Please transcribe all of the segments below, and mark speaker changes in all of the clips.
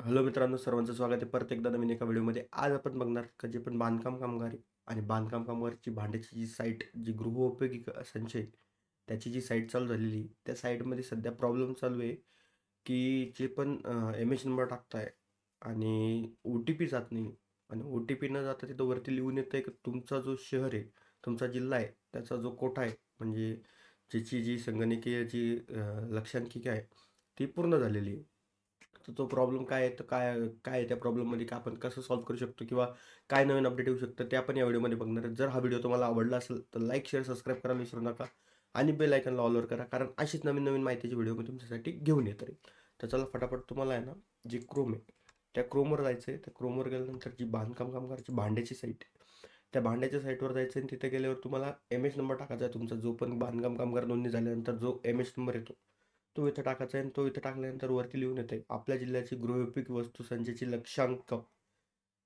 Speaker 1: Hello मित्रांनो, सर्वांचं स्वागत आहे परत एकदा नवीन एका व्हिडिओमध्ये. आज आपण बघणार का जे पण बांधकाम कामगार आहे आणि बांधकाम कामगारची भांड्याची जी साईट, जी गृहोपयोगी संचय, त्याची जी साईट चालू झालेली, त्या साईटमध्ये सध्या प्रॉब्लेम चालू आहे की जे पण एम एच नंबर टाकताय आणि ओ टी पी जात नाही. आणि ओ टी पी न जाता तिथं वरती लिहून येतं आहे की तुमचा जो शहर आहे, तुमचा जिल्हा आहे, त्याचा जो कोटा आहे, म्हणजे ज्याची जी संगणकीय जी लक्षांकिका आहे ती पूर्ण झालेली आहे. तर तो प्रॉब्लेम काय आहे, तर काय काय आहे त्या प्रॉब्लेममध्ये, का आपण कसं सॉल्व्ह करू शकतो किंवा काय नवीन अपडेट येऊ शकतं ते आपण या व्हिडिओमध्ये बघणार आहे. जर हा व्हिडिओ तुम्हाला आवडला असेल तर लाईक शेअर सबस्क्राईब करायला विसरू नका आणि बेल आयकॉनला ऑलवर करा, कारण अशीच नवीन नवीन माहितीची व्हिडिओ मी तुमच्यासाठी घेऊन येत राहील. तर चला फटाफट, तुम्हाला आहे ना, जे क्रोम आहे त्या क्रोमवर जायचं आहे. त्या क्रोमवर गेल्यानंतर जी बांधकाम कामगारची भांड्याची साईट आहे, त्या भांड्याच्या साईटवर जायचं आणि तिथे गेल्यावर तुम्हाला एम एच नंबर टाकायचा आहे. तुमचा जो पण बांधकाम कामगार नोंदणी झाल्यानंतर जो एम एच नंबर येतो तो इथं टाकायचा आहे आणि तो इथं टाकल्यानंतर वरती लिहून येते आपल्या जिल्ह्याची गृहोपयोगी वस्तू संचयाची लक्षांक,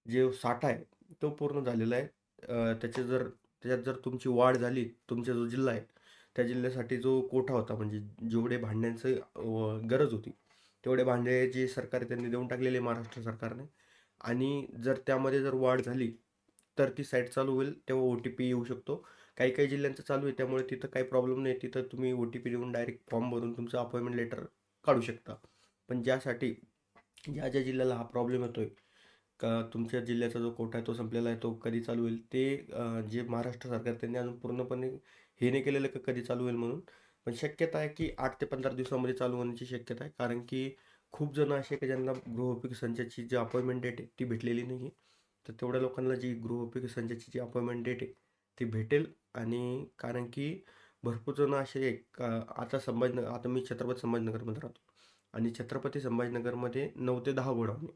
Speaker 1: जे साठा आहे तो पूर्ण झालेला आहे. त्याच्यात जर तुमची वाढ झाली, तुमचा जो जिल्हा आहे त्या जिल्ह्यासाठी जो कोठा होता, म्हणजे जेवढे भांड्यांचं गरज होती तेवढे भांडे जे सरकार त्यांनी देऊन टाकलेले महाराष्ट्र सरकारने. आणि जर त्यामध्ये जर वाढ झाली तर ती साईट चालू होईल, तेव्हा ओ टी पी येऊ शकतो. काही काही जिल्ह्यांचं चालू आहे, त्यामुळे तिथं काही प्रॉब्लेम नाही. तिथं तुम्ही ओ टी पी देऊन डायरेक्ट फॉर्म भरून तुमचं अपॉइंटमेंट लेटर काढू शकता. पण ज्यासाठी ज्या ज्या जिल्ह्याला हा प्रॉब्लेम येतोय का तुमच्या जिल्ह्याचा जो कोटा आहे तो संपलेला आहे, तो कधी चालू होईल ते जे महाराष्ट्र सरकार त्यांनी अजून पूर्णपणे हे नाही केलेलं का कधी चालू होईल म्हणून. पण शक्यता आहे की 8 ते 15 दिवसामध्ये चालू होण्याची शक्यता आहे, कारण की खूप जण असे की ज्यांना गृहोपयोगी संचाची जी अपॉइंटमेंट डेट आहे ती भेटलेली नाही. तर तेवढ्या लोकांना जी गृहोपयोगी संचाची जी अपॉइंटमेंट डेट आहे ती भेटेल. आणि कारण की भरपूर जण असे आहे का, आता मी छत्रपती संभाजीनगरमध्ये राहतो आणि छत्रपती संभाजीनगरमध्ये 9 ते 10 गोडाऊन आहे.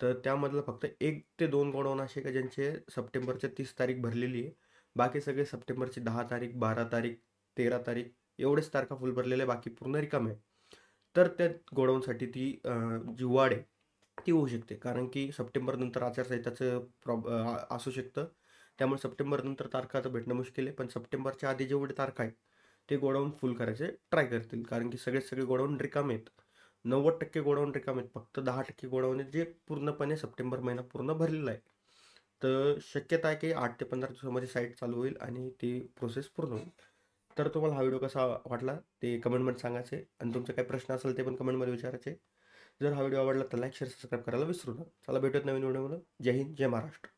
Speaker 1: तर त्यामधलं फक्त 1 ते 2 गोडाऊन असे का ज्यांचे सप्टेंबरच्या 30 तारीख भरलेली आहे. बाकी सगळे सप्टेंबरची 10 तारीख, 12 तारीख, 13 तारीख एवढेच तारखा फुल भरलेले आहे, बाकी पूर्ण रिकामे आहे. तर त्या गोडाऊनसाठी ती जी वाढ आहे ती होऊ शकते, कारण की सप्टेंबरनंतर आचारसंहिताचं असू शकतं. त्यामुळे सप्टेंबरनंतर तारखा आता भेटणं मुश्किल आहे. पण सप्टेंबरच्या आधी जेवढे तारखा आहेत ते गोडाऊन फुल करायचे ट्राय करतील, कारण की सगळे गोडाऊन रिकामे आहेत. 90% गोडाऊन रिकामे आहेत. फक्त 10% गोडाऊन आहेत जे पूर्णपणे सप्टेंबर महिना पूर्ण भरलेला आहे. तर शक्यता आहे की 8 ते 15 दिवसामध्ये साईट चालू होईल आणि ती प्रोसेस पूर्ण होईल. तर तुम्हाला हा व्हिडिओ कसा वाटला ते कमेंटमध्ये सांगायचे, आणि तुमचे काही प्रश्न असेल ते पण कमेंटमध्ये विचारायचे. जर हा व्हिडिओ आवडला तर लाईक शेअर सबस्क्राईब करायला विसरू नका. चला भेटूयात नवीन व्हिडिओमध्ये. जय हिंद, जय महाराष्ट्र.